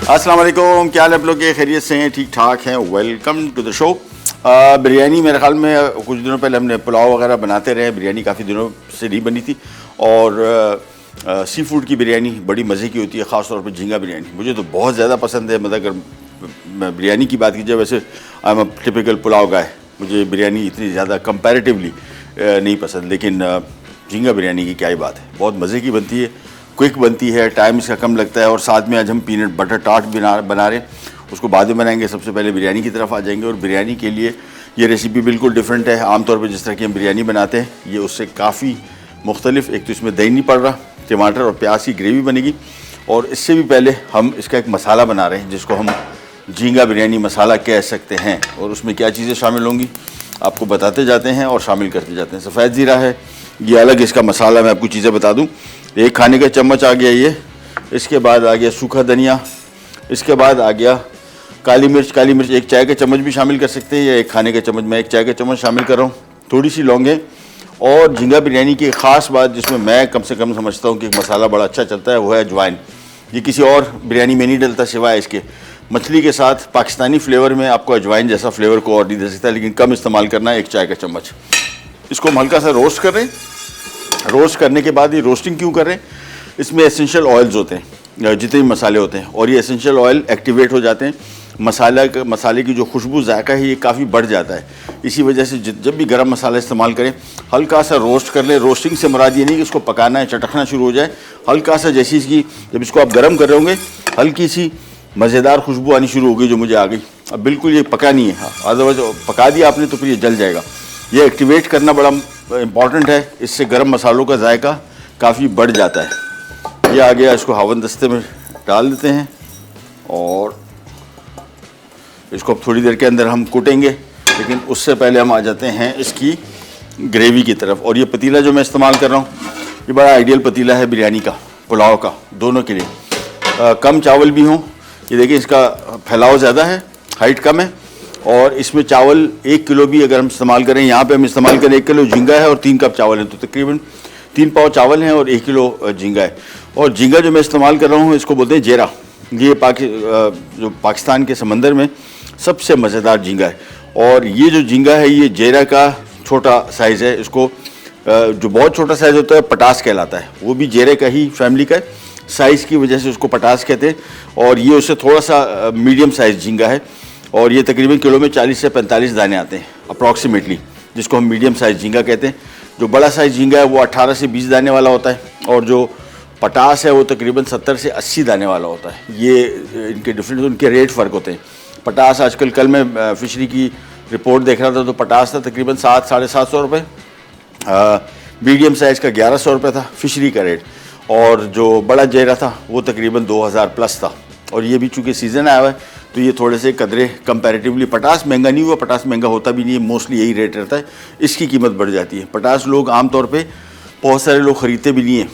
अस्सलाम वालेकुम, क्या हाल है आप लोग के? खैरियत से हैं, ठीक ठाक हैं? Welcome to the show. Biryani मेरे ख्याल में कुछ दिनों पहले हमने पुलाव वगैरह बनाते रहे, बिरयानी काफ़ी दिनों से नहीं बनी थी। और सी फूड की बिरयानी बड़ी मज़े की होती है, ख़ास तौर पे झींगा बिरयानी मुझे तो बहुत ज़्यादा पसंद है। मतलब अगर बिरयानी की बात की जाए, वैसे I am a typical pulao guy, मुझे बिरयानी इतनी ज़्यादा कंपैरेटिवली नहीं पसंद, लेकिन झींगा बिरयानी की क्या ही बात है, बहुत मज़े की बनती है, क्विक बनती है, टाइम इसका कम लगता है। और साथ में आज हम पीनट बटर टार्ट बना रहे हैं, उसको बाद में बनाएंगे। सबसे पहले बिरयानी की तरफ आ जाएंगे। और बिरयानी के लिए ये रेसिपी बिल्कुल डिफरेंट है आमतौर पर जिस तरह की हम बिरयानी बनाते हैं, ये उससे काफ़ी मुख्तलिफ। एक तो इसमें दही नहीं पड़ रहा, टमाटर और प्याज की ग्रेवी बनेगी। और इससे भी पहले हम इसका एक मसाला बना रहे हैं जिसको हम झींगा बिरयानी मसाला कह सकते हैं। और उसमें क्या चीज़ें शामिल होंगी आपको बताते जाते हैं और शामिल करते जाते हैं। सफ़ेद ज़ीरा है, ये अलग इसका मसाला, मैं आपको चीज़ें बता दूं। 1 खाने का चम्मच आ गया ये, इसके बाद आ गया सूखा धनिया, इसके बाद आ गया काली मिर्च। काली मिर्च 1 चाय का चम्मच भी शामिल कर सकते हैं, या 1 खाने का चम्मच, मैं 1 चाय का चम्मच शामिल कर रहा हूँ। थोड़ी सी लौंगें। और झींगा बिरयानी की एक ख़ास बात जिसमें मैं कम से कम समझता हूँ कि एक मसाला बड़ा अच्छा चलता है, वो है अजवाइन। ये किसी और बिरयानी में नहीं डलता सिवाय इसके। मछली के साथ पाकिस्तानी फ्लेवर में आपको अजवाइन जैसा फ्लेवर को और नहीं दे सकता, लेकिन कम इस्तेमाल करना है, 1 चाय का चम्मच। इसको हम हल्का सा रोस्ट कर रहे हैं। रोस्ट करने के बाद ये रोस्टिंग क्यों कर रहे हैं, इसमें एसेंशियल ऑयल्स होते हैं, जितने भी मसाले होते हैं, और ये एसेंशियल ऑयल एक्टिवेट हो जाते हैं। मसाले की जो खुशबू जायका है ये काफ़ी बढ़ जाता है। इसी वजह से जब भी गरम मसाला इस्तेमाल करें, हल्का सा रोस्ट कर लें। रोस्टिंग से मुराद ये नहीं कि इसको पकाना है, चटकना शुरू हो जाए। हल्का सा जैसी इसकी, जब इसको आप गर्म कर रहे होंगे, हल्की सी मज़ेदार खुशबू आनी शुरू होगी, जो मुझे आ गई। अब बिल्कुल ये पका नहीं है, अदरवाइज पका दिया आपने तो फिर ये जल जाएगा। ये एक्टिवेट करना बड़ा इम्पॉर्टेंट है, इससे गरम मसालों का जायका काफ़ी बढ़ जाता है। ये आ गया, इसको हवन दस्ते में डाल देते हैं और इसको अब थोड़ी देर के अंदर हम कूटेंगे। लेकिन उससे पहले हम आ जाते हैं इसकी ग्रेवी की तरफ। और ये पतीला जो मैं इस्तेमाल कर रहा हूँ, ये बड़ा आइडियल पतीला है बिरयानी का, पुलाव का, दोनों के लिए। कम चावल भी हों, ये देखिए इसका फैलाव ज़्यादा है, हाइट कम है। और इसमें चावल 1 किलो भी अगर हम इस्तेमाल करें, यहाँ पे हम इस्तेमाल करें 1 किलो झींगा है और 3 कप चावल है, तो तकरीबन 3 पाव चावल हैं और 1 किलो झींगा है। और झींगा जो मैं इस्तेमाल कर रहा हूँ, इसको बोलते हैं जेरा। ये जो पाकिस्तान के समंदर में सबसे मज़ेदार झींगा है। और ये जो झींगा है, ये जेरा का छोटा साइज़ है। इसको जो बहुत छोटा साइज़ होता है पटास कहलाता है, वो भी जेरे का ही फैमिली का है। साइज़ की वजह से उसको पटास कहते हैं। और ये उससे थोड़ा सा मीडियम साइज़ झींगा है। और ये तकरीबन किलो में 40 से 45 दाने आते हैं अप्रॉक्सीमेटली, जिसको हम मीडियम साइज़ झींगा कहते हैं। जो बड़ा साइज़ झींगा है वो 18 से 20 दाने वाला होता है, और जो पटास है वो तकरीबन 70 से 80 दाने वाला होता है। ये इनके डिफरेंस, उनके रेट फ़र्क होते हैं। पटास आजकल, कल मैं फिशरी की रिपोर्ट देख रहा था, तो पटास था तकरीबन 700 साढ़े 700 रुपये, मीडियम साइज़ का 1100 रुपये था फिशरी का रेट। और जो बड़ा जेरा था वो तकरीबन 2000 प्लस था। और ये भी चूँकि सीज़न आया हुआ है, तो ये थोड़े से कदरे कंपैरेटिवली, पटास महंगा नहीं हुआ, पटास महंगा होता भी नहीं है, मोस्टली यही रेट रहता है, इसकी कीमत बढ़ जाती है। पटास लोग आमतौर पे बहुत सारे लोग ख़रीदते भी नहीं हैं,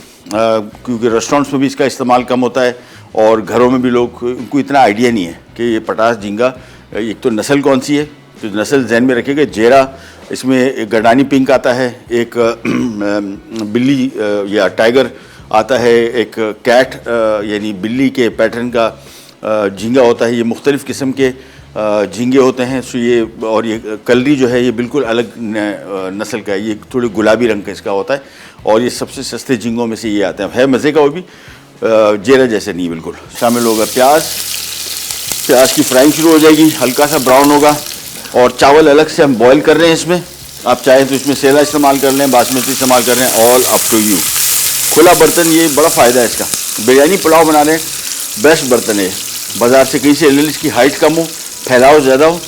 क्योंकि रेस्टोरेंट्स में भी इसका इस्तेमाल कम होता है, और घरों में भी लोग, उनको इतना आइडिया नहीं है कि ये पटास झींगा एक तो नस्ल कौन सी है। तो नस्ल जहन में रखिएगा, जेरा, इसमें एक गडानी पिंक आता है, एक बिल्ली या टाइगर आता है, एक कैट यानी बिल्ली के पैटर्न का झींगा होता है। ये मुख्तलिफ़ किस्म के झींगे होते हैं। सो ये, और ये कलरी जो है ये बिल्कुल अलग नस्ल का है, ये थोड़े गुलाबी रंग का इसका होता है। और ये सबसे सस्ते झींगों में से ये आते हैं, है मज़े का वो भी, जेरा जैसे नहीं बिल्कुल। शामिल होगा प्याज की फ्राइंग शुरू हो जाएगी, हल्का सा ब्राउन होगा। और चावल अलग से हम बॉयल कर रहे हैं इसमें, आप चाहें तो इसमें सेला इस्तेमाल कर लें, बासमती इस्तेमाल कर रहे हैं, ऑल अप टू यू। खुला बर्तन, ये बड़ा फ़ायदा है इसका। बिरयानी पुलाव बनाने बेस्ट बर्तन है, बाज़ार से कहीं से ले लें, इसकी हाइट कम हो, फैलाव ज़्यादा हो,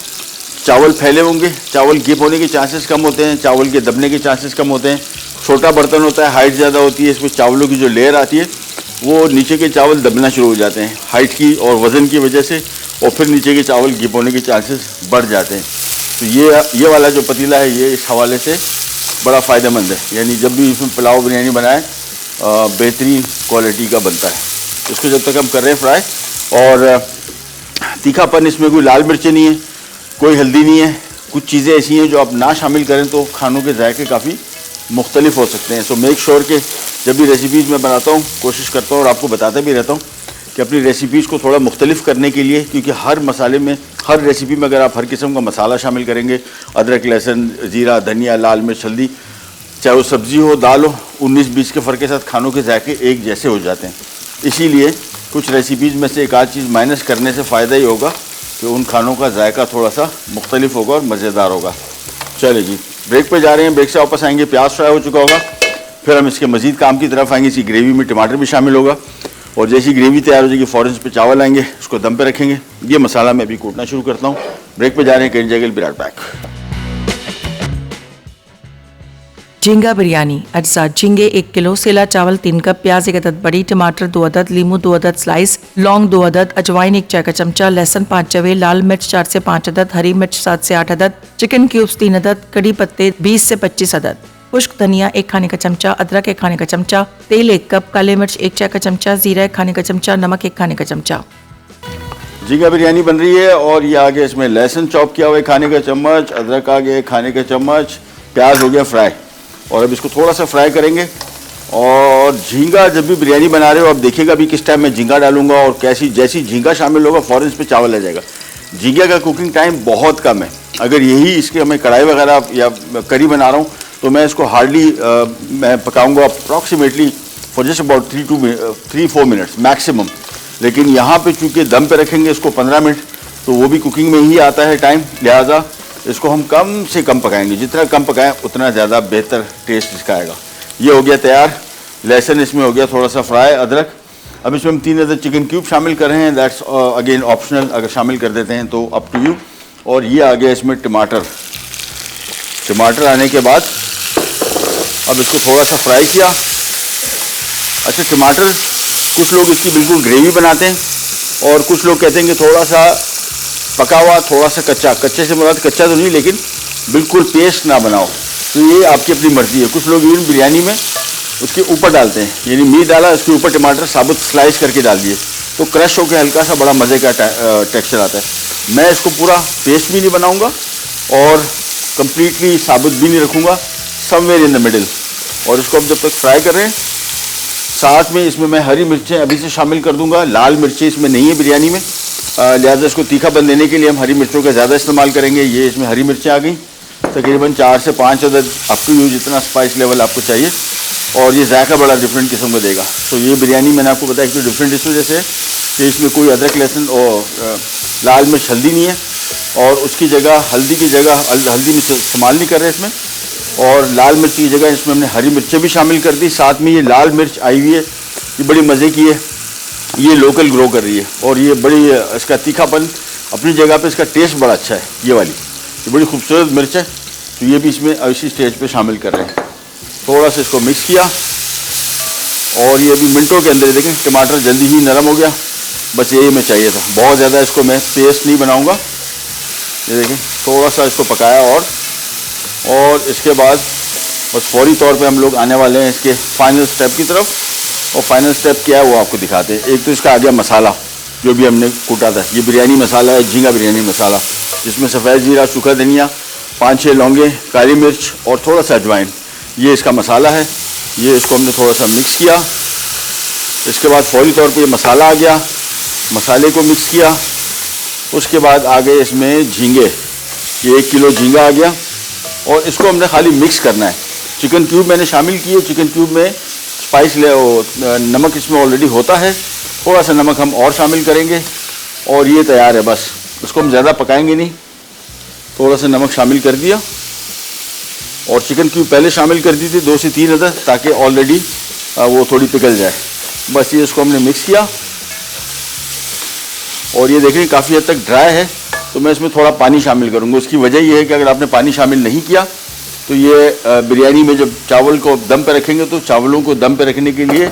चावल फैले होंगे, चावल गिप होने के चांसेस कम होते हैं, चावल के दबने के चांसेस कम होते हैं। छोटा बर्तन होता है, हाइट ज़्यादा होती है, इसमें चावलों की जो लेयर आती है वो नीचे के चावल दबना शुरू हो जाते हैं हाइट की और वज़न की वजह से, और फिर नीचे के चावल गिप होने के चांसेस बढ़ जाते हैं। तो ये वाला जो पतीला है ये इस हवाले से बड़ा फ़ायदेमंद है, यानी जब भी इसमें पुलाव बिरयानी बनाएं बेहतरीन क्वालिटी का बनता है। इसको जब तक हम कर रहे हैं फ्राई, और तीखापन इसमें कोई लाल मिर्चें नहीं है, कोई हल्दी नहीं है, कुछ चीज़ें ऐसी हैं जो आप ना शामिल करें तो खानों के जायके काफ़ी मुख्तलिफ हो सकते हैं। सो मेक श्योर कि जब भी रेसिपीज़ मैं बनाता हूँ कोशिश करता हूँ और आपको बताता भी रहता हूँ कि अपनी रेसिपीज़ को थोड़ा मुख्तलिफ करने के लिए, क्योंकि हर मसाले में, हर रेसिपी में अगर आप हर किस्म का मसाला शामिल करेंगे, अदरक, लहसुन, ज़ीरा, धनिया, लाल मिर्च, हल्दी, चाहे वो सब्ज़ी हो, दाल हो, 19-20 के फ़र्क के साथ खानों के जायके एक जैसे हो जाते हैं। इसीलिए कुछ रेसिपीज़ में से एक आध चीज़ माइनस करने से फ़ायदा ही होगा कि उन खानों का जायका थोड़ा सा मुख्तलिफ होगा और मज़ेदार होगा। चलिए जी, ब्रेक पे जा रहे हैं, ब्रेक से वापस आएंगे, प्याज फ्राई हो चुका होगा, फिर हम इसके मज़ीद काम की तरफ आएंगे। इसी ग्रेवी में टमाटर भी शामिल होगा और जैसी ग्रेवी तैयार हो जाएगी फ़ौरन इस पे चावल आएंगे, उसको दम पे रखेंगे। ये मसाला मैं अभी कूटना शुरू करता हूँ। ब्रेक पे जा रहे हैं, कहीं जगह विराट बैक। झींगा बिरयानी अज्जा: झींगे 1 किलो, सेला चावल 3 कप, प्याज 1 अदद बड़ी, टमाटर 2 अदद, लीमू 2 अदद स्लाइस, लौंग 2 अदद, अजवाइन 1 चाय का चमचा, लहसुन 5 चवे, लाल मिर्च 4 से 5 अदद, हरी मिर्च 7 से 8 अदद, चिकन क्यूब्स 3 अदद, कड़ी पत्ते 20 से 25 अदद, खुश्क धनिया 1 खाने का चमचा, अदरक 1 खाने का चमचा, तेल 1 कप, काले मिर्च 1 चाय का चमचा, जीरा 1 खाने का चमचा, नमक 1 खाने का चमचा। झींगा बिरयानी बन रही है और ये आगे इसमें लहसुन चॉप किया हुआ 1 खाने का चम्मच, अदरक आ गया 1 खाने का चम्मच, प्याज हो गया फ्राई और अब इसको थोड़ा सा फ्राई करेंगे। और झींगा जब भी बिरयानी बना रहे हो आप देखिएगा भी किस टाइम मैं झींगा डालूंगा और कैसी, जैसी झींगा शामिल होगा फ़ौरन इस पर चावल आ जाएगा। झींगे का कुकिंग टाइम बहुत कम है। अगर यही इसके मैं कढ़ाई वगैरह या करी बना रहा हूँ तो मैं इसको हार्डली मैं पकाऊंगा approximately for just about 3-4 minutes maximum. लेकिन यहाँ पे चूँकि दम पे रखेंगे इसको 15 मिनट, तो वो भी कुकिंग में ही आता है टाइम, लिहाजा इसको हम कम से कम पकाएंगे। जितना कम पकाएं उतना ज़्यादा बेहतर टेस्ट इसका आएगा। ये हो गया तैयार, लहसुन इसमें हो गया थोड़ा सा फ्राई, अदरक। अब इसमें हम 3 अदद चिकन क्यूब शामिल कर रहे हैं, दैट्स अगेन ऑप्शनल, अगर शामिल कर देते हैं तो अप टू यू। और ये आ गया इसमें टमाटर। टमाटर आने के बाद अब इसको थोड़ा सा फ्राई किया। अच्छा, टमाटर कुछ लोग इसकी बिल्कुल ग्रेवी बनाते हैं और कुछ लोग कहते हैं कि थोड़ा सा पका हुआ, थोड़ा सा कच्चा। कच्चे से मुराद कच्चा तो नहीं, लेकिन बिल्कुल पेस्ट ना बनाओ, तो ये आपकी अपनी मर्ज़ी है। कुछ लोग इवन बिरयानी में उसके ऊपर डालते हैं, यानी मीट डाला उसके ऊपर टमाटर साबुत स्लाइस करके डाल दिए, तो क्रश होकर हल्का सा बड़ा मज़े का टेक्सचर आता है। मैं इसको पूरा पेस्ट भी नहीं बनाऊँगा और कम्प्लीटली साबुत भी नहीं रखूँगा, समवेयर इन द मिडिल। और इसको अब जब तक फ्राई कर रहे हैं, साथ में इसमें मैं हरी मिर्चें अभी से शामिल कर दूँगा। लाल मिर्चें इसमें नहीं है बिरयानी में, लिहाजा इसको तीखापन देने के लिए हम हरी मिर्चों का ज़्यादा इस्तेमाल करेंगे। ये इसमें हरी मिर्चें आ गई तकरीबन 4 से 5 अदद, अप टू यू जितना स्पाइस लेवल आपको चाहिए। और ये जायका बड़ा डिफरेंट किस्म का देगा। तो ये बिरयानी मैंने आपको बताया कि डिफरेंट इस वजह से कि इसमें कोई अदरक, लहसुन और लाल मिर्च, हल्दी नहीं है, और उसकी जगह हल्दी की जगह हल्दी में इस्तेमाल नहीं कर रहे इसमें, और लाल मिर्च की जगह इसमें हमने हरी मिर्चें भी शामिल कर दी। साथ में ये लाल मिर्च आई हुई है, ये बड़ी मज़े की है, ये लोकल ग्रो कर रही है और ये बड़ी, इसका तीखापन अपनी जगह पे, इसका टेस्ट बड़ा अच्छा है। ये वाली ये बड़ी खूबसूरत मिर्च है, तो ये भी इसमें इसी स्टेज पे शामिल कर रहे हैं। थोड़ा सा इसको मिक्स किया और ये अभी मिनटों के अंदर देखें टमाटर जल्दी ही नरम हो गया। बस यही मैं चाहिए था, बहुत ज़्यादा इसको मैं पेस्ट नहीं बनाऊँगा। ये देखें थोड़ा सा इसको पकाया और इसके बाद बस फौरी तौर पे हम लोग आने वाले हैं इसके फाइनल स्टेप की तरफ। और फाइनल स्टेप क्या है वो आपको दिखाते हैं। एक तो इसका आ गया मसाला जो भी हमने कूटा था, ये बिरयानी मसाला है, झींगा बिरयानी मसाला, जिसमें सफ़ेद जीरा, सूखा धनिया, 5-6 लौंगे, काली मिर्च और थोड़ा सा अजवाइन, ये इसका मसाला है। ये इसको हमने थोड़ा सा मिक्स किया। इसके बाद फौरी तौर पे ये मसाला आ गया, मसाले को मिक्स किया। उसके बाद आ गए इसमें झींगे, ये 1 किलो झींगा आ गया और इसको हमने खाली मिक्स करना है। चिकन क्यूब मैंने शामिल किए, चिकन क्यूब में स्पाइस नमक इसमें ऑलरेडी होता है, थोड़ा सा नमक हम और शामिल करेंगे और ये तैयार है। बस इसको हम ज़्यादा पकाएंगे नहीं, थोड़ा सा नमक शामिल कर दिया और चिकन क्यूब पहले शामिल कर दी थी 2 से 3 अदद, ताकि ऑलरेडी वो थोड़ी पिघल जाए। बस ये इसको हमने मिक्स किया और ये देखें काफ़ी हद तक ड्राई है, तो मैं इसमें थोड़ा पानी शामिल करूँगा। उसकी वजह ये है कि अगर आपने पानी शामिल नहीं किया तो ये बिरयानी में जब चावल को दम पे रखेंगे तो चावलों को दम पे रखने के लिए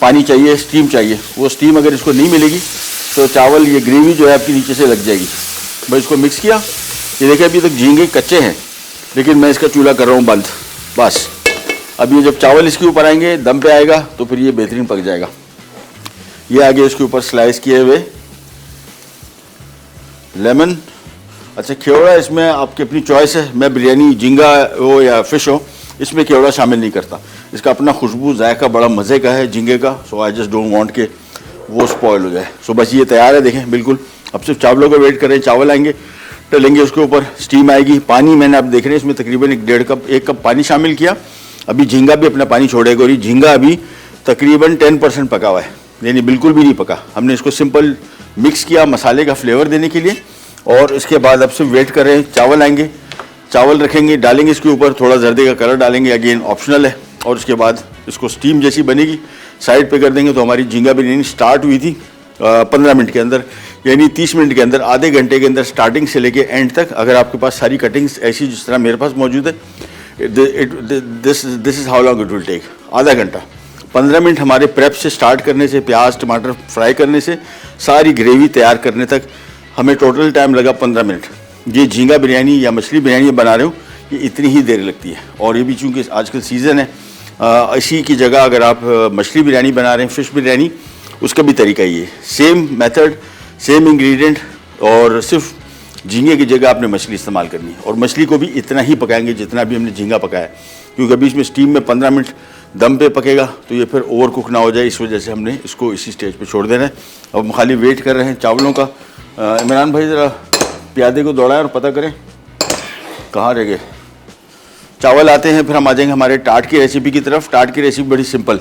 पानी चाहिए, स्टीम चाहिए। वो स्टीम अगर इसको नहीं मिलेगी तो चावल, ये ग्रेवी जो है आपकी नीचे से लग जाएगी। बस इसको मिक्स किया। ये देखिए अभी तक झींगे कच्चे हैं, लेकिन मैं इसका चूल्हा कर रहा हूँ बंद। बस अब ये जब चावल इसके ऊपर आएंगे, दम पे आएगा, तो फिर ये बेहतरीन पक जाएगा। ये आगे इसके ऊपर स्लाइस किए हुए लेमन। अच्छा, केवड़ा इसमें आपकी अपनी चॉइस है। मैं बिरयानी झींगा हो या फिश हो, इसमें केवड़ा शामिल नहीं करता। इसका अपना खुशबू जायका बड़ा मज़े का है झींगे का। सो आई जस्ट डोंट वांट के वो स्पॉइल हो जाए। सो बस ये तैयार है, देखें बिल्कुल। अब सिर्फ चावलों का वेट करें, चावल आएंगे, टलेंगे, उसके ऊपर स्टीम आएगी। पानी मैंने आप देख रहे हैं इसमें तकरीबन 1 कप पानी शामिल किया। अभी झींगा भी अपना पानी छोड़ेगा और ये झींगा अभी तकरीबन 10% पका हुआ है, यानी बिल्कुल भी नहीं पका। हमने इसको सिंपल मिक्स किया मसाले का फ्लेवर देने के लिए। और इसके बाद अब सिर्फ वेट कर रहे हैं, चावल आएंगे, चावल रखेंगे, डालेंगे इसके ऊपर, थोड़ा जर्दे का कलर डालेंगे, अगेन ऑप्शनल है। और उसके बाद इसको स्टीम जैसी बनेगी साइड पे कर देंगे। तो हमारी झींगा बिरयानी स्टार्ट हुई थी 15 मिनट के अंदर, यानी 30 मिनट के अंदर, आधे घंटे के अंदर स्टार्टिंग से लेके एंड तक। अगर आपके पास सारी कटिंग्स ऐसी जिस तरह मेरे पास मौजूद है, this is how long it will take, आधा घंटा। 15 मिनट हमारे प्रेप से स्टार्ट करने से, प्याज टमाटर फ्राई करने से सारी ग्रेवी तैयार करने तक हमें टोटल टाइम लगा 15 मिनट। ये झींगा बिरयानी या मछली बिरयानी बना रहे हो, ये इतनी ही देर लगती है। और ये भी चूँकि आजकल सीज़न है, इसी की जगह अगर आप मछली बिरयानी बना रहे हैं, फ़िश बिरयानी, उसका भी तरीका ये है, सेम मेथड, सेम इंग्रेडिएंट, और सिर्फ झींगे की जगह आपने मछली इस्तेमाल करनी है। और मछली को भी इतना ही पकाएंगे जितना भी हमने झींगा पकाया है, क्योंकि अभी इसमें स्टीम में 15 मिनट दम पे पकेगा तो ये फिर ओवर कुक ना हो जाए, इस वजह से हमने इसको इसी स्टेज पे छोड़ देना है। अब हम खाली वेट कर रहे हैं चावलों का। इमरान भाई ज़रा प्यादे को दौड़ाएं और पता करें कहाँ रह गए चावल। आते हैं, फिर हम आ जाएंगे हमारे टाट की रेसिपी की तरफ। टाट की रेसिपी बड़ी सिंपल।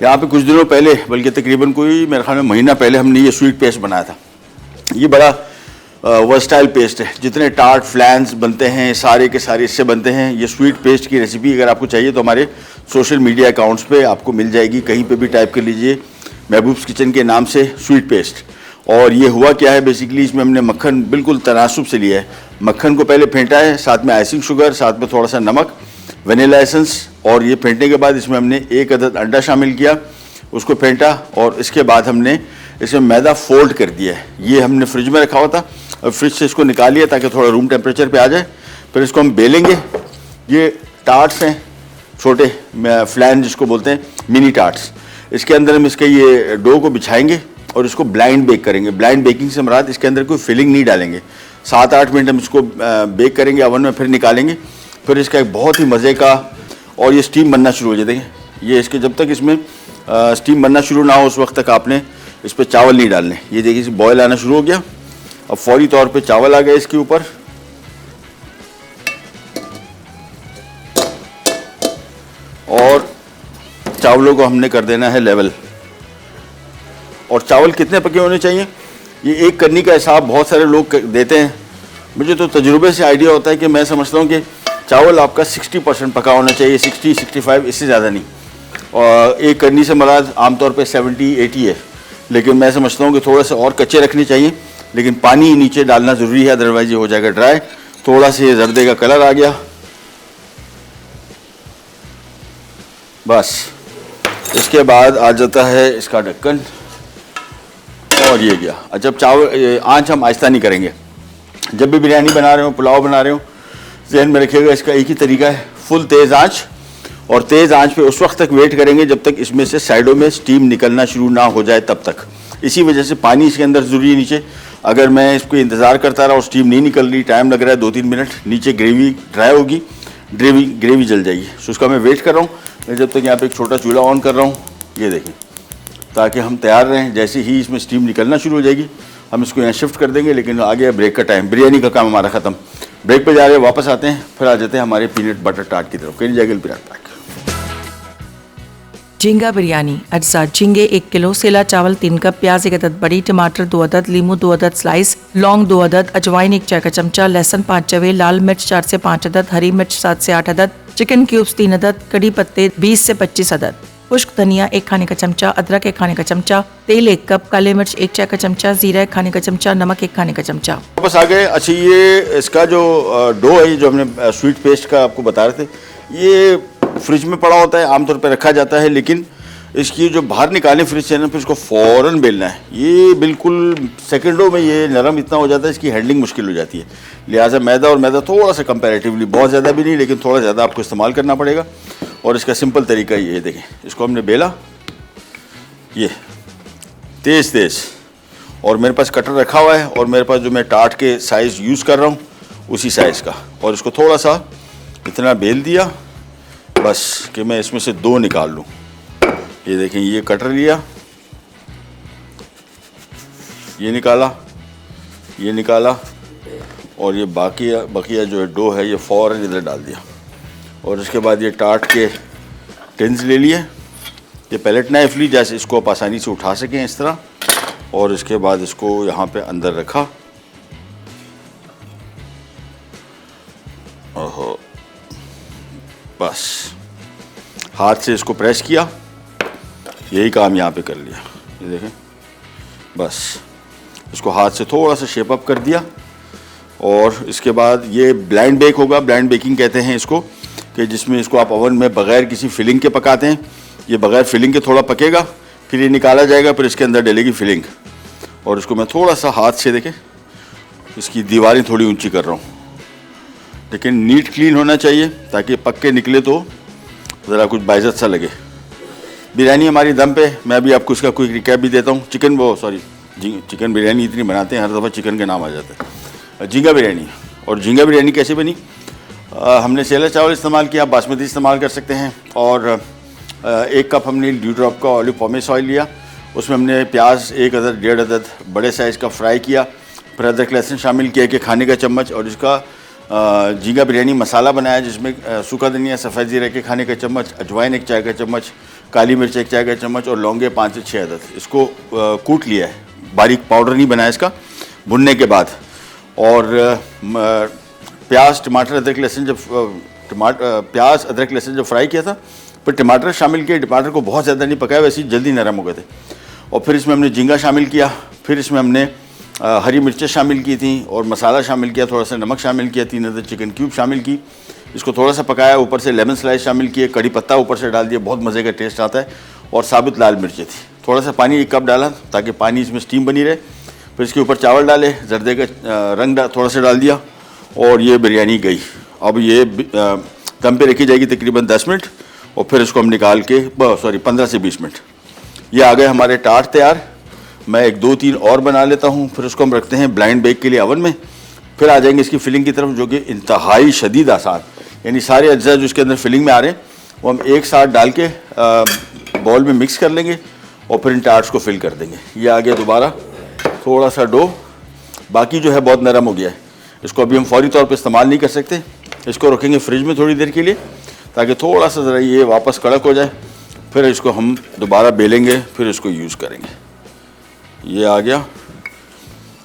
यहाँ पे कुछ दिनों पहले, बल्कि तकरीबन कोई मेरे ख्याल में महीना पहले, हमने ये स्वीट पेस्ट बनाया था। ये बड़ा वर्सटाइल पेस्ट है, जितने टार्ट फ्लैंस बनते हैं सारे के सारे इससे बनते हैं। ये स्वीट पेस्ट की रेसिपी अगर आपको चाहिए तो हमारे सोशल मीडिया अकाउंट्स पे आपको मिल जाएगी, कहीं पे भी टाइप कर लीजिए महबूब्स किचन के नाम से स्वीट पेस्ट। और ये हुआ क्या है, बेसिकली इसमें हमने मक्खन बिल्कुल तनासुब से लिया है। मक्खन को पहले फेंटा है, साथ में आइसिंग शुगर, साथ में थोड़ा सा नमक, वनीला एसेंस, और ये फेंटने के बाद इसमें हमने 1 अदद अंडा शामिल किया, उसको फेंटा, और इसके बाद हमने इसमें मैदा फोल्ड कर दिया है। ये हमने फ्रिज में रखा हुआ था, और फ्रिज से इसको निकाल लिया ताकि थोड़ा रूम टेम्परेचर पे आ जाए। फिर इसको हम बेलेंगे। ये टार्ट्स हैं, छोटे फ्लैन जिसको बोलते हैं, मिनी टार्ट्स। इसके अंदर हम इसके ये डो को बिछाएंगे और इसको ब्लाइंड बेक करेंगे। ब्लाइंड बेकिंग से मुराद इसके अंदर कोई फिलिंग नहीं डालेंगे। 7-8 मिनट हम इसको बेक करेंगे ओवन में, फिर निकालेंगे। फिर इसका एक बहुत ही मज़े का, और ये स्टीम बनना शुरू हो जाएगी। ये इसके जब तक इसमें स्टीम बनना शुरू ना हो उस वक्त तक आपने इस पर चावल नहीं डालने। ये देखिए बॉयल आना शुरू हो गया, अब फौरी तौर पे चावल आ गए इसके ऊपर। और चावलों को हमने कर देना है लेवल। और चावल कितने पके होने चाहिए, ये एक करनी का हिसाब बहुत सारे लोग देते हैं। मुझे तो तजुर्बे से आइडिया होता है कि मैं समझता हूँ कि चावल आपका 60% पका होना चाहिए, 60-65, इससे ज़्यादा नहीं। और एक करनी से मुराद आमतौर पे 70-80 है, लेकिन मैं समझता हूँ कि थोड़ा सा और कच्चे रखने चाहिए। लेकिन पानी नीचे डालना ज़रूरी है, अदरवाइज ये हो जाएगा ड्राई। थोड़ा सा ये जर्दे का कलर आ गया, बस। इसके बाद आ जाता है इसका ढक्कन, और ये गया। जब चावल, आँच हम आहिस्ता नहीं करेंगे। जब भी बिरयानी बना रहे हो, पुलाव बना रहे हो, ज़हन में रखिएगा इसका एक ही तरीका है, फुल तेज़ आँच। और तेज़ आंच पे उस वक्त तक वेट करेंगे जब तक इसमें से साइडों में स्टीम निकलना शुरू ना हो जाए, तब तक। इसी वजह से पानी इसके अंदर ज़रूरी है नीचे। अगर मैं इसको इंतज़ार करता रहा और स्टीम नहीं निकल रही, टाइम लग रहा है 2-3 मिनट, नीचे ग्रेवी ड्राई होगी, ग्रेवी जल जाएगी। सो उसका मैं वेट कर रहा हूँ। मैं जब तक यहाँ पे एक छोटा चूल्हा ऑन कर रहा हूँ, ये देखें, ताकि हम तैयार रहें। जैसे ही इसमें स्टीम निकलना शुरू हो जाएगी हम इसको यहाँ शिफ्ट कर देंगे। लेकिन आ गया ब्रेक का टाइम, बिरयानी का काम हमारा ख़त्म। ब्रेक पे जा रहे हैं, वापस आते हैं, फिर आ जाते हैं हमारे पीनट बटर टार्ट की तरफ। कहीं जाएगा पिराट पैक। झींगा बिरयानी अज्जा: झींगे 1 किलो, सेला चावल 3 कप, प्याज 1 अदद बड़ी, टमाटर 2 अदद, लीमू 2 अदद स्लाइस, लौंग 2 अदद, अजवाइन 1 चाय का चमचा, लहसुन 5 चवे, लाल मिर्च 4 से 5 अदद, हरी मिर्च 7 से 8 अदद, चिकन क्यूब्स 3 अदद, कड़ी पत्ते 20 से 25 अदद, खुश्क धनिया 1 खाने का चमचा, अदरक 1 खाने का चमचा, तेल 1 कप, काले मिर्च 1 चाय का चमचा, जीरा 1 खाने का चमचा, नमक 1 खाने का चमचा। वापस आ गए। अच्छा, ये इसका जो डो है, जो हमने स्वीट पेस्ट का आपको बता रहे थे, ये फ्रिज में पड़ा होता है, आमतौर पर रखा जाता है। लेकिन इसकी जो बाहर निकालें फ्रिज से ना, फिर इसको फ़ौरन बेलना है। ये बिल्कुल सेकंडों में ये नरम इतना हो जाता है, इसकी हैंडलिंग मुश्किल हो जाती है। लिहाजा मैदा थोड़ा सा कंपैरेटिवली, बहुत ज़्यादा भी नहीं, लेकिन थोड़ा ज़्यादा आपको इस्तेमाल करना पड़ेगा। और इसका सिंपल तरीका ये है, देखें, इसको हमने बेला, ये तेज़, और मेरे पास कटर रखा हुआ है, और मेरे पास जो मैं टार्ट के साइज़ यूज़ कर रहा हूँ उसी साइज़ का। और इसको थोड़ा सा इतना बेल दिया बस कि मैं इसमें से 2 निकाल लूँ। ये देखें, ये कटर लिया, ये निकाला, ये निकाला, और ये बकिया जो है डो है ये फ़ौरन इधर डाल दिया। और उसके बाद ये टार्ट के टिन्स ले लिए, ये पैलेट नाइफ ली जैसे इसको आप आसानी से उठा सकें इस तरह, और इसके बाद इसको यहाँ पे अंदर रखा। ओहो, बस हाथ से इसको प्रेस किया, यही काम यहाँ पे कर लिया। ये देखें, बस इसको हाथ से थोड़ा सा शेप अप कर दिया। और इसके बाद ये ब्लाइंड बेक होगा। ब्लाइंड बेकिंग कहते हैं इसको, कि जिसमें इसको आप ओवन में बग़ैर किसी फिलिंग के पकाते हैं। ये बग़ैर फिलिंग के थोड़ा पकेगा, फिर ये निकाला जाएगा, फिर इसके अंदर डलेगी फिलिंग। और इसको मैं थोड़ा सा हाथ से, देखें, इसकी दीवारें थोड़ी ऊंची कर रहा हूँ, लेकिन नीट क्लीन होना चाहिए ताकि पक के निकले तो ज़रा कुछ बाइज़्ज़त सा लगे। बिरयानी हमारी दम पे, मैं भी आपको इसका क्विक रिकैप भी देता हूँ। चिकन बिरयानी इतनी बनाते हैं हर दफ़ा चिकन का नाम आ जाता है। झींगा बिरयानी, और झींगा बिरयानी कैसे बनी? हमने सेला चावल इस्तेमाल किया, बासमती इस्तेमाल कर सकते हैं। और 1 कप हमने ड्यू ड्रॉप का ऑलिव पॉमेस ऑयल लिया, उसमें हमने प्याज 1 अदद 1.5 अदद बड़े साइज़ का फ्राई किया, फिर अदरक लहसुन शामिल किया कि खाने का चम्मच, और इसका झींगा बिरयानी मसाला बनाया जिसमें सूखा धनिया, सफ़ेद जीरा के खाने का चम्मच, अजवाइन 1 चाय का चम्मच, काली मिर्च 1 चाय का चम्मच, और लौंगे 5 से 6 अदद। इसको कूट लिया है, बारीक पाउडर नहीं बनाया इसका, भुनने के बाद। और प्याज, टमाटर, अदरक लहसुन जब प्याज, अदरक लहसुन जब फ्राई किया था, फिर टमाटर शामिल किए। टमाटर को बहुत ज़्यादा नहीं पकाया, वैसे ही जल्दी नरम हो गए थे। और फिर इसमें हमने झींगा शामिल किया, फिर इसमें हमने हरी मिर्चें शामिल की थी, और मसाला शामिल किया, थोड़ा सा नमक शामिल किया, 3 अदद चिकन क्यूब शामिल की। इसको थोड़ा सा पकाया, ऊपर से लेमन स्लाइस शामिल किए, कड़ी पत्ता ऊपर से डाल दिया, बहुत मज़े का टेस्ट आता है। और साबुत लाल मिर्चें थी, थोड़ा सा पानी 1 कप डाला ताकि पानी इसमें स्टीम बनी रहे। फिर इसके ऊपर चावल डाले, जर्दे का रंग थोड़ा सा डाल दिया, और ये बिरयानी गई। अब ये दम पे रखी जाएगी तकरीबन 10 मिनट, और फिर इसको हम निकाल के 15 से 20 मिनट। ये आ गए हमारे टार्ट तैयार। मैं 1, 2, 3 और बना लेता हूँ, फिर उसको हम रखते हैं ब्लाइंड बेक के लिए ओवन में। फिर आ जाएंगे इसकी फिलिंग की तरफ, जो कि इंतहाई शदीद आसान, यानी सारे अज्जा जो इसके अंदर फिलिंग में आ रहे हैं वो हम एक साथ डाल के बॉल में मिक्स कर लेंगे, और फिर इन टार्ट्स को फिल कर देंगे। ये आ गया दोबारा थोड़ा सा डो, बाकी जो है बहुत नरम हो गया है, इसको अभी हम फौरी तौर पे इस्तेमाल नहीं कर सकते। इसको रखेंगे फ्रिज में थोड़ी देर के लिए ताकि थोड़ा सा ज़रा ये वापस कड़क हो जाए, फिर इसको हम दोबारा बेलेंगे, फिर इसको यूज़ करेंगे। ये आ गया,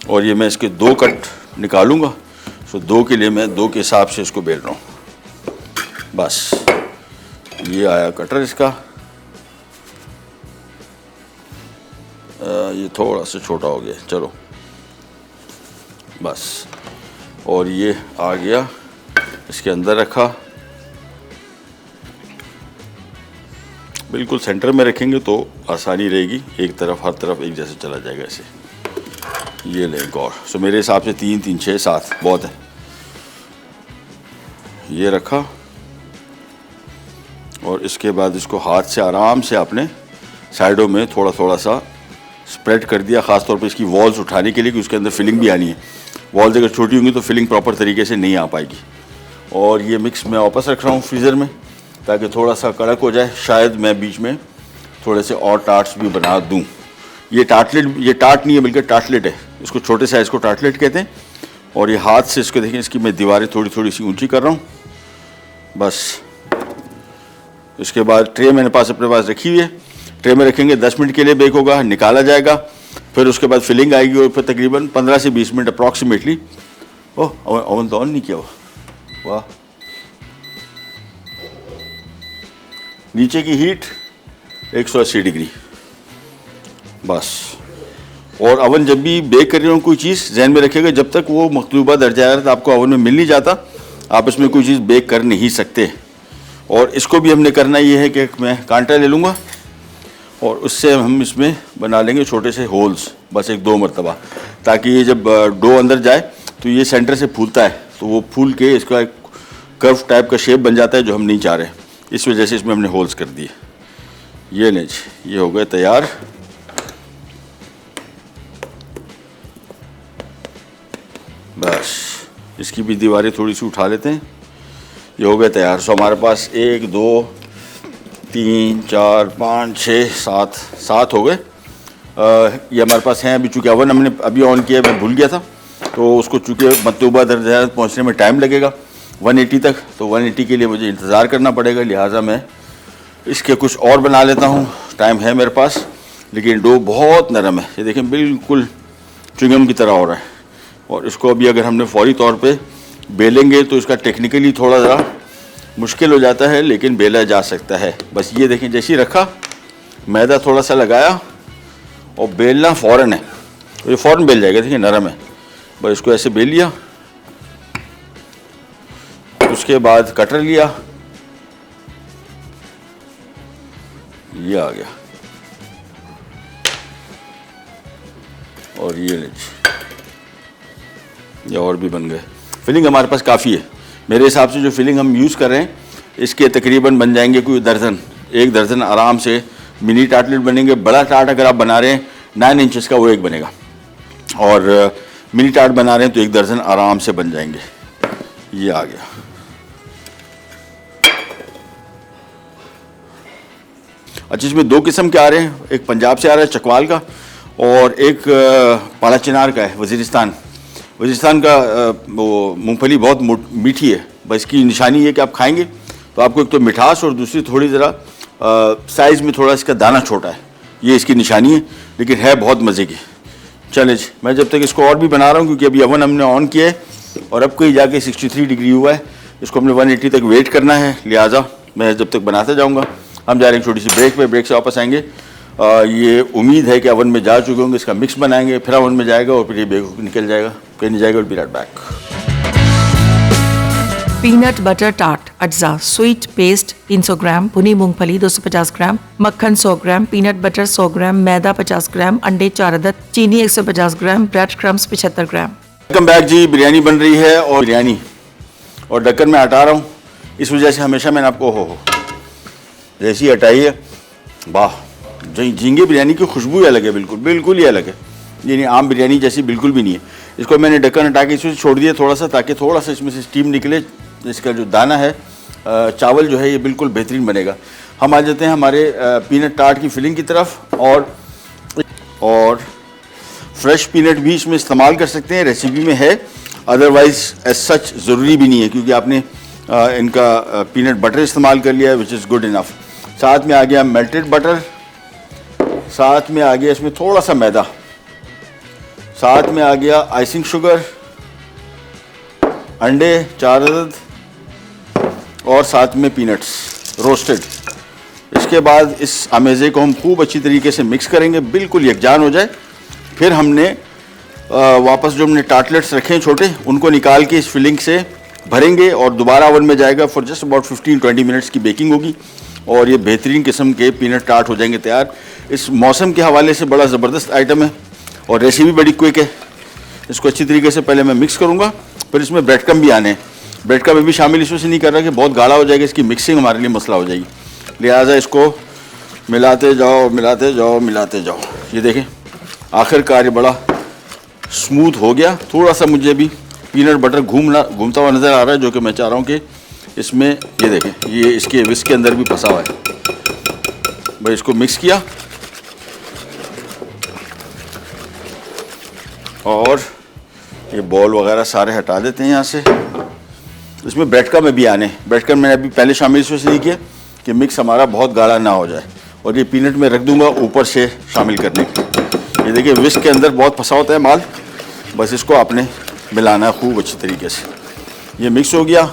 और ये मैं इसके 2 कट निकालूंगा, तो 2 के लिए मैं 2 के हिसाब से इसको बेल रहा हूँ। बस ये आया कटर इसका, ये थोड़ा सा छोटा हो गया, चलो बस। और ये आ गया, इसके अंदर रखा, बिल्कुल सेंटर में रखेंगे तो आसानी रहेगी, एक तरफ हर तरफ एक जैसे चला जाएगा ऐसे। ये लें एक और, सो मेरे हिसाब से 3, 3, 6, 7 बहुत है। ये रखा, और इसके बाद इसको हाथ से आराम से अपने साइडों में थोड़ा थोड़ा सा स्प्रेड कर दिया, ख़ास तौर पे इसकी वॉल्स उठाने के लिए कि उसके अंदर फिलिंग भी आनी है। वॉल्स अगर छोटी होंगी तो फिलिंग प्रॉपर तरीके से नहीं आ पाएगी। और ये मिक्स मैं वापस रख रहा हूँ फ्रीज़र में ताकि थोड़ा सा कड़क हो जाए। शायद मैं बीच में थोड़े से और टार्ट्स भी बना दूँ। ये टार्ट नहीं है बल्कि टार्टलेट है, इसको छोटे साइज़ को टार्टलेट कहते हैं। और ये हाथ से इसको देखें, इसकी मैं दीवारें थोड़ी थोड़ी सी ऊंची कर रहा हूँ बस। इसके बाद ट्रे मैंने अपने पास रखी हुई है, ट्रे में रखेंगे, 10 मिनट के लिए बेक होगा, निकाला जाएगा। फिर उसके बाद फिलिंग आएगी, और फिर तकरीबन 15 से 20 मिनट अप्रॉक्सीमेटली। ओह, ओवन तो ऑन नहीं किया हुआ, वाह। नीचे की हीट 180 डिग्री बस। और ओवन जब भी बेक कर रहे हो कोई चीज़ जहन में रखिएगा, जब तक वो मतलूबा दर्जा हरारत आपको ओवन में मिल नहीं जाता, आप इसमें कोई चीज़ बेक कर नहीं सकते। और इसको भी हमने करना ये है कि मैं कांटा ले लूँगा, और उससे हम इसमें बना लेंगे छोटे से होल्स, बस 1-2 मरतबा, ताकि ये जब डो अंदर जाए तो ये सेंटर से फूलता है, तो वो फूल के इसका एक कर्व टाइप का शेप बन जाता है जो हम नहीं चाह रहे। इस वजह से इसमें हमने होल्स कर दिए। ये लें जी, ये हो गए तैयार। बस इसकी भी दीवारें थोड़ी सी उठा लेते हैं। ये हो गए तैयार। सो हमारे पास 1, 2, 3, 4, 5, 6, 7 हो गए। ये हमारे पास हैं। अभी चूँकि अवन हमने अभी ऑन किया, मैं भूल गया था, तो उसको चूँकि मतलूबा दर्जा पहुँचने में टाइम लगेगा 180 तक, तो 180 के लिए मुझे इंतज़ार करना पड़ेगा। लिहाजा मैं इसके कुछ और बना लेता हूँ, टाइम है मेरे पास। लेकिन डो बहुत नरम है, ये देखें बिल्कुल च्युइंगम की तरह हो रहा है। और इसको अभी अगर हमने फौरी तौर पे बेलेंगे तो इसका टेक्निकली थोड़ा ज़रा मुश्किल हो जाता है, लेकिन बेला जा सकता है। बस ये देखें, जैसे ही रखा, मैदा थोड़ा सा लगाया और बेलना फ़ौरन है, तो ये फ़ौरन बेल जाएगा। देखिए नरम है, बस इसको ऐसे बेल लिया। उसके बाद कटर लिया, ये आ गया, और ये लीजिए, ये और भी बन गए। फिलिंग हमारे पास काफ़ी है। मेरे हिसाब से जो फिलिंग हम यूज़ कर रहे हैं, इसके तकरीबन बन जाएंगे कोई दर्जन, 1 दर्जन आराम से मिनी टार्टलेट बनेंगे। बड़ा टार्ट अगर आप बना रहे हैं 9 इंचेस का, वो एक बनेगा, और मिनी टार्ट बना रहे हैं तो 1 दर्जन आराम से बन जाएंगे। ये आ गया। अच्छा, इसमें 2 किस्म के आ रहे हैं, एक पंजाब से आ रहा है चकवाल का, और एक पाला चिनार का है, वज़ीरिस्तान का। वो मूंगफली बहुत मीठी है, बस इसकी निशानी है कि आप खाएंगे तो आपको एक तो मिठास, और दूसरी थोड़ी ज़रा साइज़ में थोड़ा इसका दाना छोटा है, ये इसकी निशानी है, लेकिन है बहुत मज़े की। चले जी, मैं जब तक इसको और भी बना रहा हूँ, क्योंकि अभी अवन हमने ऑन किया है और अब कोई जाके 63 डिग्री हुआ है, इसको हमने 180 तक वेट करना है। लिहाजा मैं जब तक बनाते जाऊँगा। हम जा रहे हैं छोटी सी ब्रेक पे, ब्रेक से वापस आएंगे। ये उम्मीद है कि अवन में जा चुके होंगे, इसका मिक्स बनाएंगे, फिर अवन में जाएगा और फिर ये बेग निकल जाएगा, कहीं नहीं जाएगा। Be right back. Peanut butter tart अज्जा स्वीट पेस्ट 300 ग्राम, भुनी मूंगफली 250 ग्राम, मक्खन 100 ग्राम, पीनट बटर 100 ग्राम, मैदा 50 ग्राम, अंडे 4 अदद, चीनी 150 ग्राम, ब्रेड क्रम्स 75 ग्राम। वेलकम बैक जी। बिरयानी बन रही है, और बिरयानी और ढक्कन में हटा रहा हूँ, इस वजह से हमेशा मैंने आपको हो जैसी हटाई है, वाह, झींगे बिरयानी की खुशबू ही अलग है, बिल्कुल ही अलग है। यानी आम बिरयानी जैसी बिल्कुल भी नहीं है। इसको मैंने ढक्कन हटा के इसमें छोड़ दिया थोड़ा सा, ताकि थोड़ा सा इसमें से स्टीम निकले। इसका जो दाना है, चावल जो है, ये बिल्कुल बेहतरीन बनेगा। हम आ जाते हैं हमारे पीनट टार्ट की फिलिंग की तरफ। और फ्रेश पीनट भी इसमें इस्तेमाल कर सकते हैं, रेसिपी में है, अदरवाइज़ एज सच ज़रूरी भी नहीं है, क्योंकि आपने इनका पीनट बटर इस्तेमाल कर लिया है, विच इज़ गुड इनफ। साथ में आ गया मेल्टेड बटर, साथ में आ गया इसमें थोड़ा सा मैदा, साथ में आ गया आइसिंग शुगर, अंडे 4 अदद, और साथ में पीनट्स रोस्टेड। इसके बाद इस अमेज़े को हम खूब अच्छी तरीके से मिक्स करेंगे, बिल्कुल यकजान हो जाए। फिर हमने वापस जो हमने टार्टलेट्स रखे हैं छोटे, उनको निकाल के इस फिलिंग से भरेंगे और दोबारा ओवन में जाएगा। फॉर जस्ट अबाउट 15-20 मिनट्स की बेकिंग होगी, और ये बेहतरीन किस्म के पीनट टार्ट हो जाएंगे तैयार। इस मौसम के हवाले से बड़ा ज़बरदस्त आइटम है, और रेसिपी बड़ी क्विक है। इसको अच्छी तरीके से पहले मैं मिक्स करूँगा, फिर इसमें ब्रेड क्रम्ब भी आने हैं। ब्रेड क्रम्ब भी शामिल इसमें से नहीं कर रहा कि बहुत गाढ़ा हो जाएगा, इसकी मिक्सिंग हमारे लिए मसला हो जाएगी। लिहाजा इसको मिलाते जाओ मिलाते जाओ मिलाते जाओ। ये देखें, आखिरकार ये बड़ा स्मूथ हो गया। थोड़ा सा मुझे भी पीनट बटर घूमता हुआ नज़र आ रहा है, जो कि मैं चाह रहा हूँ कि इसमें, ये देखें, ये इसके विस्क के अंदर भी फंसा हुआ है। भाई इसको मिक्स किया, और ये बॉल वगैरह सारे हटा देते हैं यहाँ से। इसमें ब्रेड का में भी आने, ब्रेड का मैंने अभी पहले शामिल इसमें नहीं किया कि मिक्स हमारा बहुत गाढ़ा ना हो जाए। और ये पीनट में रख दूंगा ऊपर से शामिल करने के। ये देखिए, विस्क के अंदर बहुत फंसा होता है माल, बस इसको आपने मिलाना है खूब अच्छी तरीके से। ये मिक्स हो गया,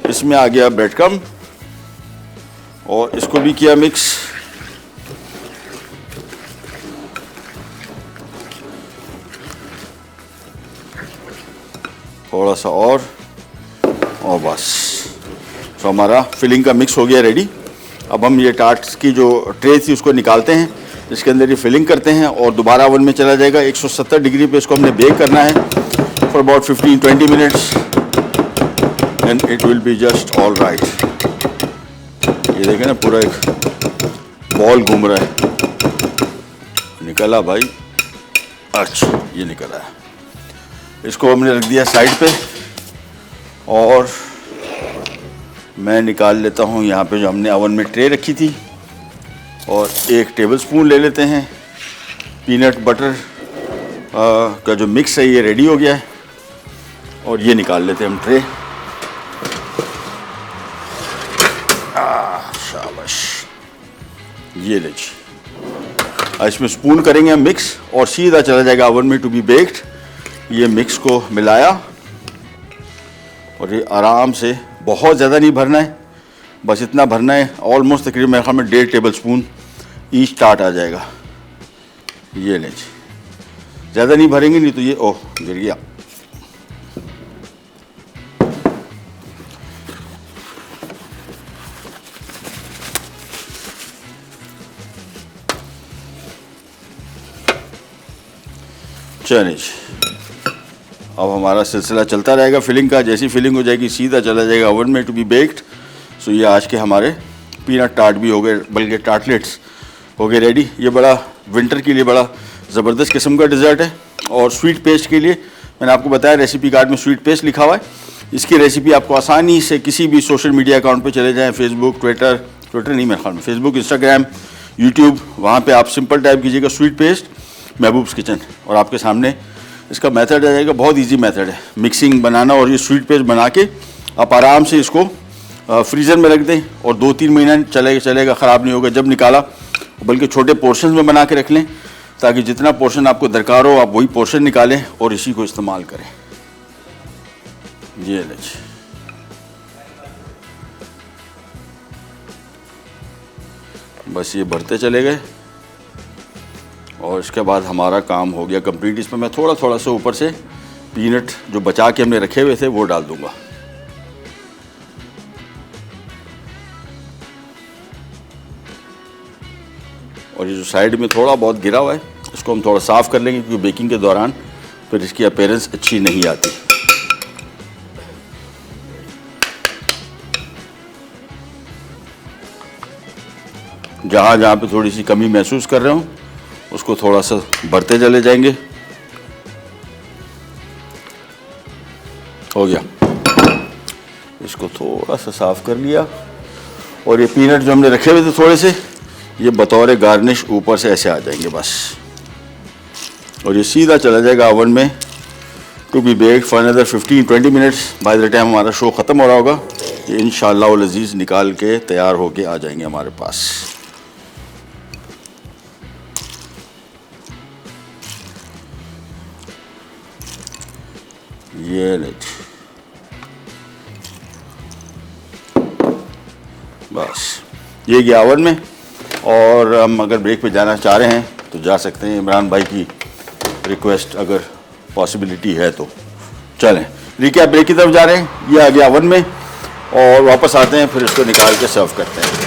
इसमें आ गया ब्रेड क्रम्ब, और इसको भी किया मिक्स। थोड़ा सा और बस। तो हमारा फिलिंग का मिक्स हो गया रेडी। अब हम ये टार्ट्स की जो ट्रे थी उसको निकालते हैं, इसके अंदर ये फिलिंग करते हैं, और दोबारा ओवन में चला जाएगा। 170 डिग्री पे इसको हमने बेक करना है for about 15-20 minutes, and it will be just all right. ये देखें ना, पूरा एक बॉल घूम रहा है। निकला भाई, अच्छा ये निकला है। इसको हमने रख दिया साइड पे, और मैं निकाल लेता हूँ यहाँ पे जो हमने ओवन में ट्रे रखी थी, और 1 टेबल स्पून ले लेते हैं पीनट बटर का जो मिक्स है ये रेडी हो गया है और ये निकाल लेते हैं हम ट्रे। शाबाश, ये ले जी। इसमें स्पून करेंगे हम मिक्स और सीधा चला जाएगा ओवन में टू बी बेक्ड। ये मिक्स को मिलाया और ये आराम से, बहुत ज़्यादा नहीं भरना है, बस इतना भरना है, ऑलमोस्ट तकरीबन मेरे ख्याल में 1.5 टेबल स्पून ईच स्टार्ट आ जाएगा। ये ले जी, ज़्यादा नहीं भरेंगे नहीं तो ये ओह गिर गया। चलिए जी, अब हमारा सिलसिला चलता रहेगा फिलिंग का। जैसी फिलिंग हो जाएगी सीधा चला जाएगा ओवन में टू बी बेक्ड। सो ये आज के हमारे पीनट टार्ट भी हो गए, बल्कि टार्टलेट्स हो गए रेडी। ये बड़ा विंटर के लिए बड़ा ज़बरदस्त किस्म का डिज़र्ट है। और स्वीट पेस्ट के लिए मैंने आपको बताया रेसिपी कार्ड में स्वीट पेस्ट लिखा हुआ है। इसकी रेसिपी आपको आसानी से किसी भी सोशल मीडिया अकाउंट पे चले जाएं, फेसबुक, ट्विटर नहीं मेरे ख्याल में, फेसबुक, इंस्टाग्राम, यूट्यूब, वहाँ पे आप सिंपल टाइप कीजिएगा स्वीट पेस्ट महबूब्स किचन और आपके सामने इसका मेथड आ जाएगा। बहुत इजी मेथड है मिक्सिंग बनाना और ये स्वीट पेस्ट बना के आप आराम से इसको फ्रीज़र में रख दें और 2-3 महीना चलेगा, ख़राब नहीं होगा। जब निकाला बल्कि छोटे पोर्शन में बना के रख लें ताकि जितना पोर्शन आपको दरकार हो आप वही पोर्शन निकालें और इसी को इस्तेमाल करें। ये ले, बस ये भरते चले गए और इसके बाद हमारा काम हो गया कंप्लीट। इसमें मैं थोड़ा थोड़ा सा ऊपर से पीनट जो बचा के हमने रखे हुए थे वो डाल दूंगा। और ये जो साइड में थोड़ा बहुत गिरा हुआ है इसको हम थोड़ा साफ़ कर लेंगे क्योंकि बेकिंग के दौरान फिर इसकी अपीयरेंस अच्छी नहीं आती। जहाँ जहाँ पे थोड़ी सी कमी महसूस कर रहे हो उसको थोड़ा सा भरते चले जाएंगे। हो गया, इसको थोड़ा सा साफ़ कर लिया। और ये पीनट जो हमने रखे हुए थे थोड़े से, ये बतौर गार्निश ऊपर से ऐसे आ जाएंगे बस। और ये सीधा चला जाएगा ओवन में to be baked for another 15-20 minutes. By the time हमारा शो ख़त्म हो रहा होगा ये इंशाअल्लाह वल अज़ीज़ निकाल के तैयार होके आ जाएंगे हमारे पास। ये ले बस, ये गया ओवन में। और हम अगर ब्रेक पे जाना चाह रहे हैं तो जा सकते हैं, इमरान भाई की रिक्वेस्ट अगर पॉसिबिलिटी है तो। चलें रिकैप, ब्रेक की तरफ जा रहे हैं। ये आ गया ओवन में और वापस आते हैं फिर इसको निकाल के सर्व करते हैं।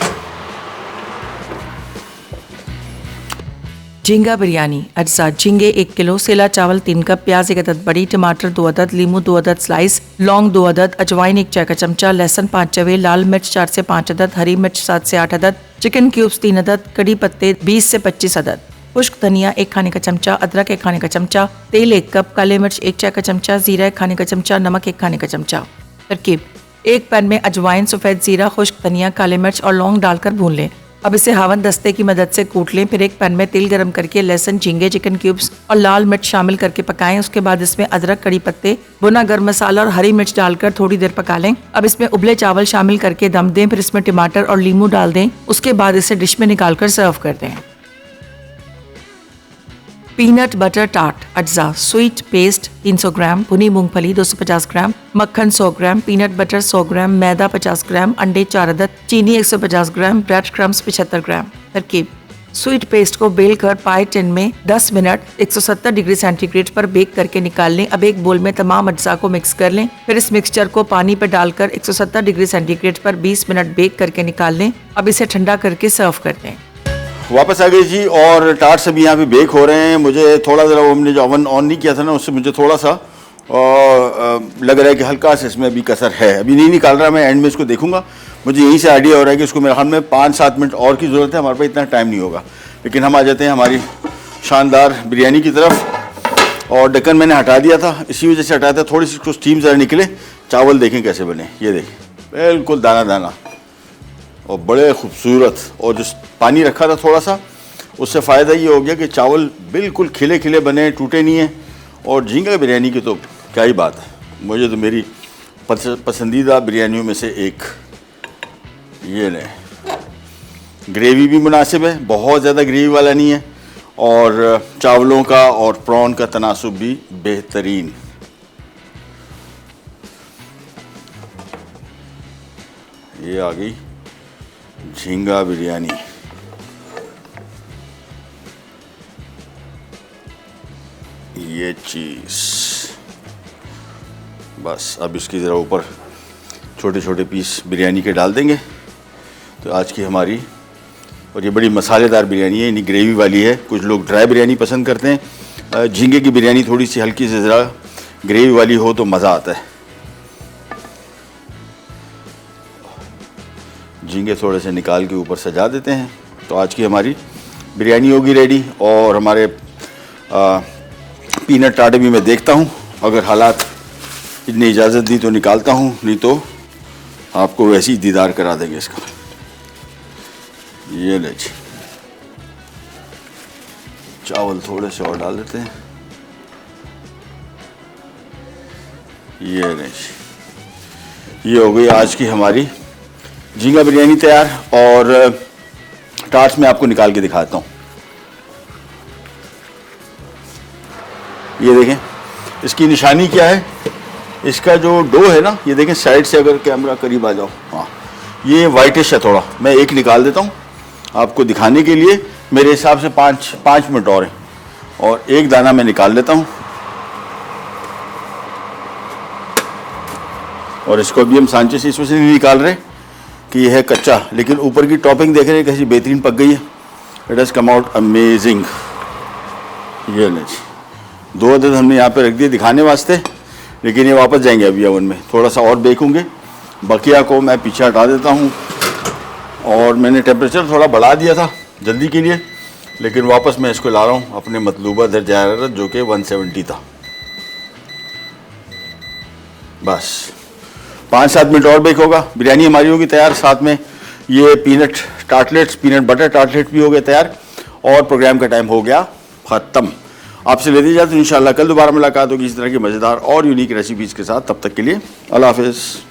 झींगा बिरयानी अज्जा: झींगे 1 किलो, सेला चावल 3 कप, प्याज 1 अदद बड़ी, टमाटर 2 अदद, लीमू 2 अदद स्लाइस, लौंग 2 अदद, अजवाइन 1 चाय का चमचा, लहसुन 5 चवे, लाल मिर्च 4 से 5 अदद, हरी मिर्च 7 से 8 अदद, चिकन क्यूब्स 3 अदद, कड़ी पत्ते 20 से 25 अदद, खुश्क धनिया 1 खाने का चमचा, अदरक 1 खाने का चमचा, तेल 1 कप, काले मिर्च 1 चाय का चमचा, जीरा 1 खाने का चमचा, नमक 1 खाने का चमचा। तरकीब: एक पैन में अजवाइन, सफ़ेद जीरा, खुश्क धनिया, काले मिर्च और लौंग डालकर भून लें। अब इसे हावन दस्ते की मदद से कूट लें। फिर एक पैन में तेल गरम करके लहसुन, झींगे, चिकन क्यूब्स और लाल मिर्च शामिल करके पकाएं। उसके बाद इसमें अदरक, कड़ी पत्ते, भुना गर्म मसाला और हरी मिर्च डालकर थोड़ी देर पका लें। अब इसमें उबले चावल शामिल करके दम दें। फिर इसमें टमाटर और लीमू डाल दें। उसके बाद इसे डिश में निकालकर सर्व कर दें। पीनट बटर टार्ट अज्जा: स्वीट पेस्ट 300 ग्राम, भुनी मूंगफली 250 ग्राम, मक्खन 100 ग्राम, पीनट बटर 100 ग्राम, मैदा 50 ग्राम, अंडे 4 अदद, चीनी 150 ग्राम, ब्रेड क्रम्स 75 ग्राम। तरकीब: स्वीट पेस्ट को बेल कर पाई टिन में 10 मिनट 170 डिग्री सेंटीग्रेड पर बेक करके निकाल लें। अब एक बोल में तमाम अज्जा को मिक्स कर लें। फिर इस मिक्सचर को पानी पर डालकर 170 डिग्री सेंटीग्रेड पर 20 मिनट बेक करके निकाल लें। अब इसे ठंडा करके सर्व कर दें। वापस आ गई जी और टार्ट सभी यहाँ पे बेक हो रहे हैं। मुझे थोड़ा ज़रा हमने जो ओवन ऑन नहीं किया था ना उससे मुझे थोड़ा सा लग रहा है कि हल्का सा इसमें अभी कसर है। अभी नहीं निकाल रहा, मैं एंड में इसको देखूंगा। मुझे यहीं से आइडिया हो रहा है कि इसको मेरे ख्याल में 5-7 मिनट और की ज़रूरत है। हमारे पास इतना टाइम नहीं होगा। लेकिन हम आ जाते हैं हमारी शानदार बिरयानी की तरफ। और ढक्कन मैंने हटा दिया था, इसी वजह से हटाया था, थोड़ी सी इसको स्टीम ज़रा निकले। चावल देखें कैसे बने, ये देखें बिल्कुल दाना दाना और बड़े खूबसूरत। और जो पानी रखा था थोड़ा सा उससे फ़ायदा ये हो गया कि चावल बिल्कुल खिले खिले बने, टूटे नहीं हैं। और झींगा बिरयानी की तो क्या ही बात है, मुझे तो मेरी पसंदीदा बिरयानियों में से एक। ये लें, ग्रेवी भी मुनासिब है, बहुत ज़्यादा ग्रेवी वाला नहीं है, और चावलों का और प्रॉन का तनासुब भी बेहतरीन। ये आ गई झींगा बिरयानी। ये चीज़ बस अब इसकी ज़रा ऊपर छोटे छोटे पीस बिरयानी के डाल देंगे। तो आज की हमारी, और ये बड़ी मसालेदार बिरयानी है, यानी ग्रेवी वाली है। कुछ लोग ड्राई बिरयानी पसंद करते हैं, झींगे की बिरयानी थोड़ी सी हल्की से ज़रा ग्रेवी वाली हो तो मज़ा आता है। झींगे थोड़े से निकाल के ऊपर सजा देते हैं। तो आज की हमारी बिरयानी होगी रेडी। और हमारे पीनट टाटे भी मैं देखता हूँ, अगर हालात इतनी इजाज़त दी तो निकालता हूँ, नहीं तो आपको वैसे ही दीदार करा देंगे इसका। ये ले जी, चावल थोड़े से और डाल देते हैं। ये ले जी, ये हो गई आज की हमारी झींगा बिरयानी तैयार। और टार्ट्स में आपको निकाल के दिखाता हूँ। ये देखें, इसकी निशानी क्या है, इसका जो डो है ना, ये देखें साइड से, अगर कैमरा करीब आ जाओ, हाँ ये वाइटिश है थोड़ा। मैं एक निकाल देता हूँ आपको दिखाने के लिए। मेरे हिसाब से 5 मिनट और हैं, और एक दाना मैं निकाल लेता हूँ। और इसको भी हम सांचे से इसमें से नहीं निकाल रहे कि यह है कच्चा, लेकिन ऊपर की टॉपिंग देख रहे हैं कैसी बेहतरीन पक गई है। It has come out amazing. ये नहीं, 2 अदद हमने यहाँ पे रख दिए दिखाने वास्ते, लेकिन ये वापस जाएंगे अभी ओवन में, थोड़ा सा और बेक होंगे। बकिया को मैं पीछे हटा देता हूँ। और मैंने टेम्परेचर थोड़ा बढ़ा दिया था जल्दी के लिए, लेकिन वापस मैं इसको ला रहा हूँ अपने मतलूबा दर्ज हरारत, जो कि 170 था। बस 5-7 मिनट और बेक होगा, बिरयानी हमारी होगी तैयार। साथ में ये पीनट बटर टार्टलेट भी हो गए तैयार, और प्रोग्राम का टाइम हो गया ख़त्म। आपसे लेते जाते इंशाल्लाह कल दोबारा मुलाकात होगी इस तरह की मज़ेदार और यूनिक रेसिपीज़ के साथ। तब तक के लिए अल्लाह हाफ़िज़।